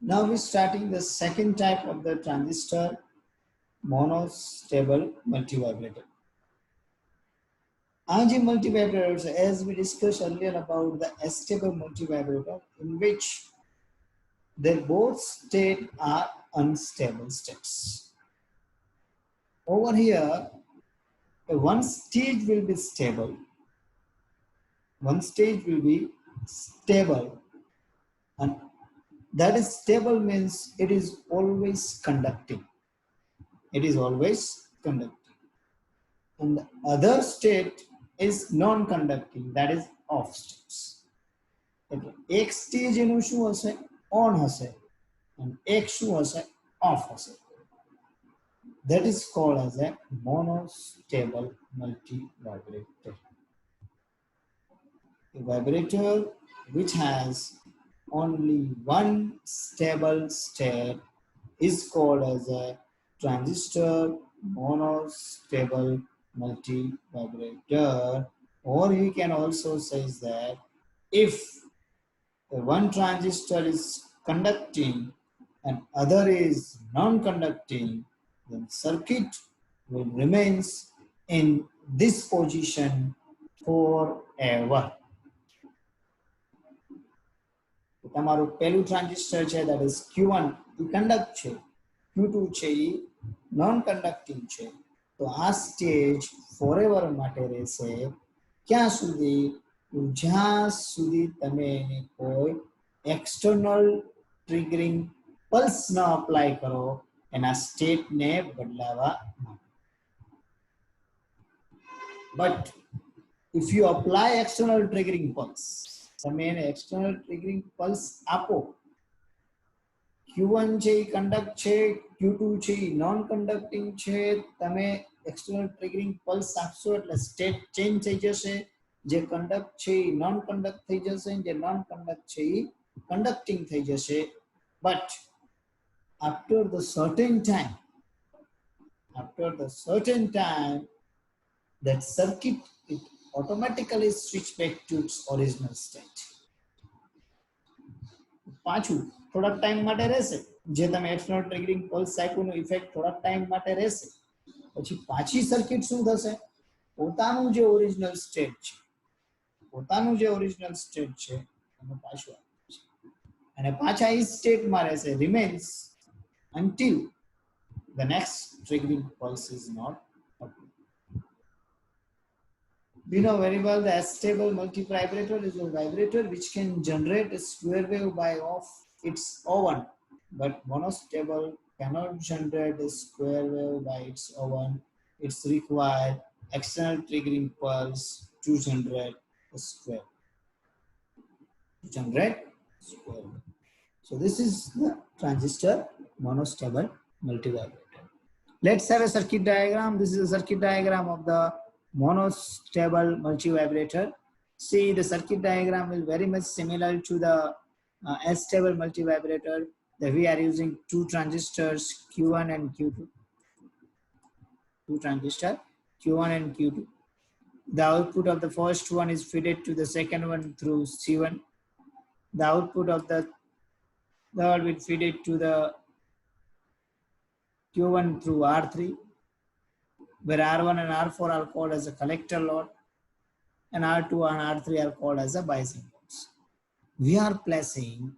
Now we're starting the second type of the transistor, monostable multivibrator. RG multivibrator, as we discussed earlier about the stable multivibrator, in which their both states are unstable states. Over here, one stage will be stable. One stage will be stable, and that is stable means it is always conducting. It is always conducting. And the other state is non-conducting, that is off states. एक stage એનું શું હશે? On હશે and એક શું હશે? Of હશે. That is called as a monostable multivibrator. A vibrator which has only one stable state is called as a transistor monostable multivibrator, or you can also say that if one transistor is conducting and other is non-conducting, then circuit will remains in this position forever. તમારું પહેલું transistor છે that is Q1 A conduct છે, Q2 છે એ non conducting છે. તો આ stage forever માટે રહેશે. ક્યાં સુધી? જ્યાં સુધી તમે એને કોઈ એક્સટર્નલ ટ્રિગરિંગ પલ્સ ન અપ્લાય કરો એના સ્ટેટને બદલાવા માટે. But if you apply external triggering pulse, તમે એને external triggering pulse આપો, Q1 છે એ conduct છે, Q2 છે એ non conducting છે, તમે external triggering pulse આપશો એટલે state change થઈ જશે. જે conduct છે એ non conduct થઈ જશે, જે non conduct છે એ conducting થઈ જશે. But after the certain time that circuit it automatically switch back to its original state. પાછું થોડાક ટાઈમ માટે રહેશે, જે તમે એક્સટર્નલ ટ્રિગરિંગ પલ્સ આપ્યું નો ઇફેક્ટ થોડાક ટાઈમ માટે રહેશે. પછી પાછી સર્કિટ શું થશે? પોતાનું જે ઓરિજિનલ સ્ટેટ છે એનું પાછું આવશે અને પાછા એ સ્ટેટમાં રહેશે, remains until the next triggering pulse is not applied. We know very well the stable multivibrator is a vibrator which can generate a square wave by of its own, but monostable cannot generate a square wave by its own. It's required external triggering pulse to generate a square. So this is the transistor monostable multivibrator. Let's have a circuit diagram. This is a circuit diagram of the monostable multivibrator. See, the circuit diagram is very much similar to the stable multivibrator. That we are using two transistors Q1 and Q2. Two transistors Q1 and Q2. The output of the first one is fed to the second one through C1. The output of the third will feed it to the Q1 through R3, where R1 and R4 are called as a collector load, and R2 and R3 are called as a biasing loads. We are placing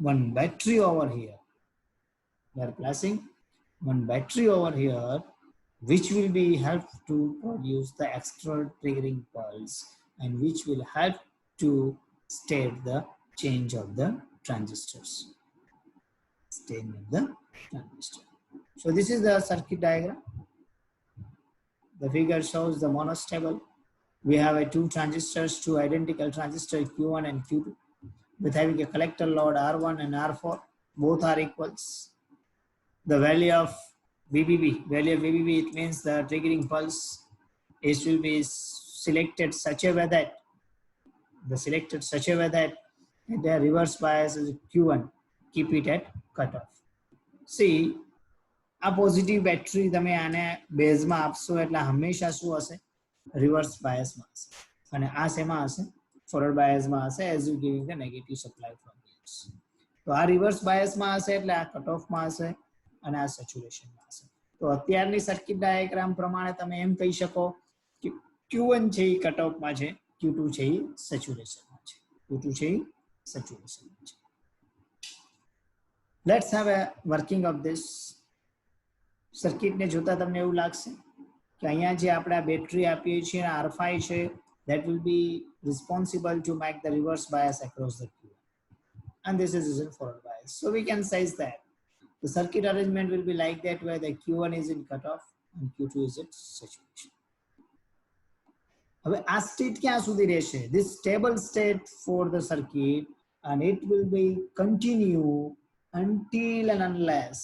one battery over here. Which will be help to produce the external triggering pulse and which will help to state the change of the transistors. So this is the circuit diagram. The figure shows the monostable. We have two transistors, two identical transistors Q1 and Q2, with having a collector load R1 and R4. Both are equals. The value of VBB, it means the triggering pulse will be selected such a way that the reverse bias is Q1, keep it at cutoff. See, આ positive battery તમે આને બેઝમાં આપશો એટલે હંમેશા શું હશે? Reverse બાયસમાં હશે. અને આ શેમાં હશે? ફોરવર્ડ બાયસમાં હશે, as you giving the negative supply from here. તો આ રિવર્સ બાયસમાં હશે એટલે આ કટ ઓફમાં હશે અને આ સેચ્યુરેશનમાં હશે. તો અત્યારની સર્કિટ ડાયાગ્રામ પ્રમાણે તમે એમ કહી શકો કે Q1 છે એ કટ ઓફમાં છે, Q2 છે એ સેચ્યુરેશનમાં છે, Q2 છે એ સેચ્યુરેશનમાં છે. Let's have a working of this circuit ને જોતા તમને એવું લાગશે કે અહીંયા જે આપણે આ બેટરી આપીએ છીએ R5 છે, that will be responsible to make the reverse bias across the Q1, and this is forward bias. So we can say that the circuit arrangement will be like that, where the Q1 is in cutoff and Q2 is its saturation. હવે આ state ક્યાં સુધી રહેશે? This stable state for the circuit, and it will be continue until and unless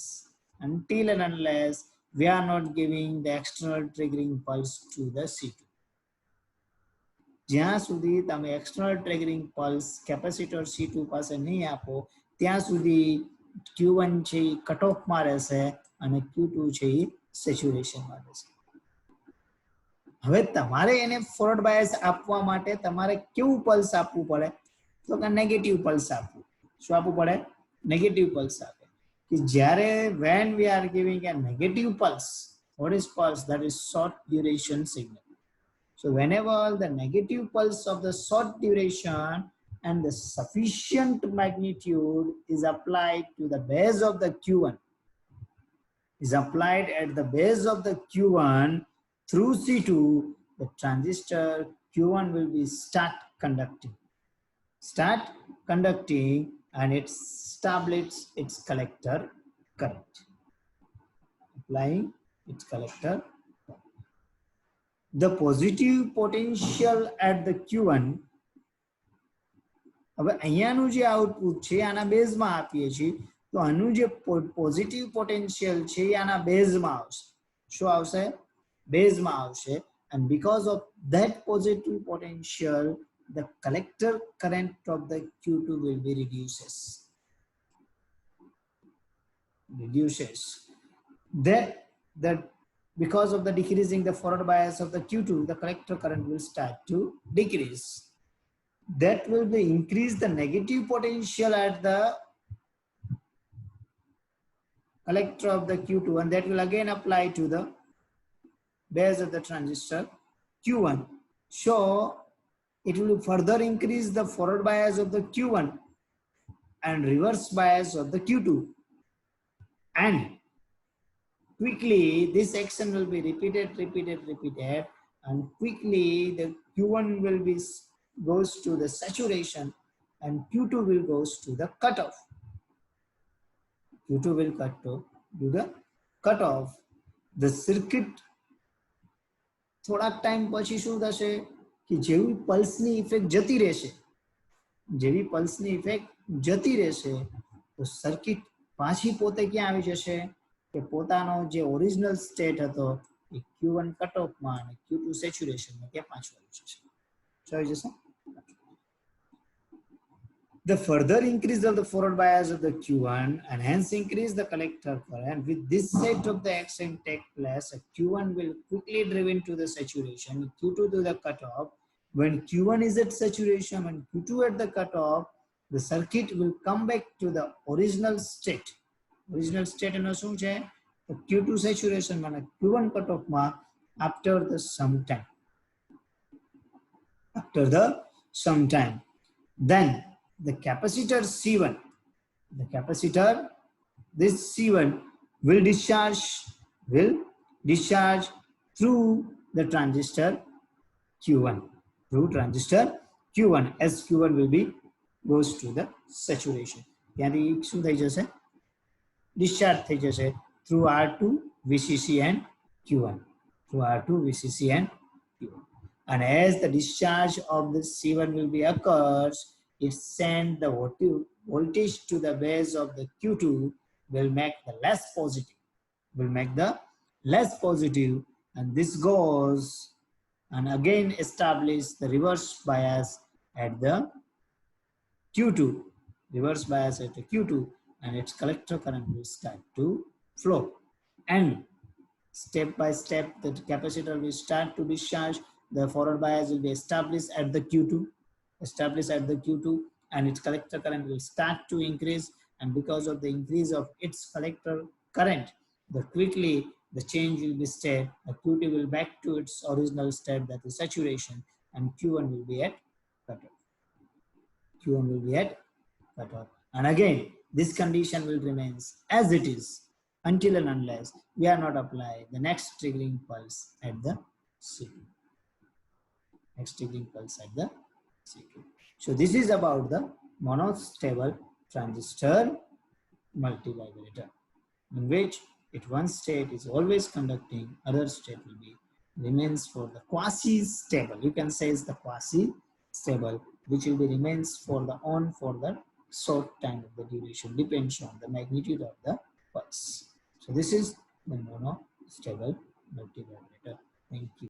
we are not giving the external triggering pulse to the C2. જ્યાં સુધી તમે external triggering pulse capacitor C2 પાસે નહીં આપો ત્યાં સુધી Q1 છે એ cut ઓફમાં રહેશે અને Q2 છે એ સેચ્યુરેશનમાં રહેશે. હવે તમારે એને ફોરવર્ડ બાયસ આપવા માટે તમારે કેવું પલ્સ આપવું પડે? તો કે નેગેટિવ પલ્સ આપવું. શું આપવું પડે? નેગેટિવ પલ્સ આપે. કે જ્યારે when we are giving a negative pulse, what is pulse? That is short duration signal. So whenever the negative pulse of the short duration and the sufficient magnitude is applied to the base of the Q1, is applied at the base of the Q1 through C2, the transistor Q1 will be start conducting, and it establishes its collector current, applying its collector. The positive potential at the Q1, હવે અહીંયાનું જે output છે આના બેઝમાં આપીએ છીએ, તો આનું જે પોઝિટિવ પોટેન્શિયલ છે એ આના બેઝમાં આવશે. શું આવશે? બેઝમાં આવશે. And because of that positive potential, the collector current of the Q2 will be reduces. That because of the decreasing the forward bias of the Q2, the collector current will start to decrease. That will be increase the negative potential at the collector of the Q2, and that will again apply to the base of the transistor Q1. So it will further increase the forward bias of the Q1 and reverse bias of the Q2, and quickly this action will be repeated, and quickly the Q1 will be goes to the saturation and Q2 will goes to the cutoff. Q2 will do the cutoff. The circuit થોડાક time પછી શું થશે કે જેવી પલ્સની effect જતી રહેશે, જતી રહેશે તો સર્કિટ પાછી પોતે ક્યાં આવી જશે કે પોતાનો જે ઓરિજિનલ સ્ટેટ હતો એ Q1 કટ ઓફમાં અને Q2 સેચ્યુરેશનમાં ત્યાં પાછું આવી જશે. શું આવી જશે? The further increase of the forward bias of the Q1 and hence increase the collector current. With this set of the action take place, Q1 will quickly driven to the saturation, Q2 to the cutoff. When Q1 is at saturation and Q2 at the cutoff, the circuit will come back to the original state. Original state એનો શું છે? Q2 saturation માં Q1 cutoff માં after the some time. Then the capacitor C1, this C1 will discharge through the transistor Q1, as Q1 will be goes to the saturation. ત્યાંથી શું થઈ જશે? discharge થઈ જશે through R2, VCC and Q1, and as the discharge of the C1 will be occurs, it send the voltage to the base of the Q2 will make the less positive, and this goes and again establish the reverse bias at the Q2, and its collector current will start to flow, and step by step the capacitor will start to discharge. The forward bias will be established at the Q2, and its collector current will start to increase, and because of the increase of its collector current, the change will be state, the Qt will back to its original state, that is saturation, and Q1 will be at cutoff. Q1 will be at cutoff. And again, this condition will remain as it is until and unless we are not apply the next triggering pulse at the C2. Next triggering pulse at the C2. So this is about the monostable transistor multivibrator, in which at one state is always conducting, other state will be remains for the quasi-stable. You can say it's the quasi-stable, which will be remains for the on for the short time of the duration, depends on the magnitude of the pulse. So this is the monostable multivibrator. Thank you.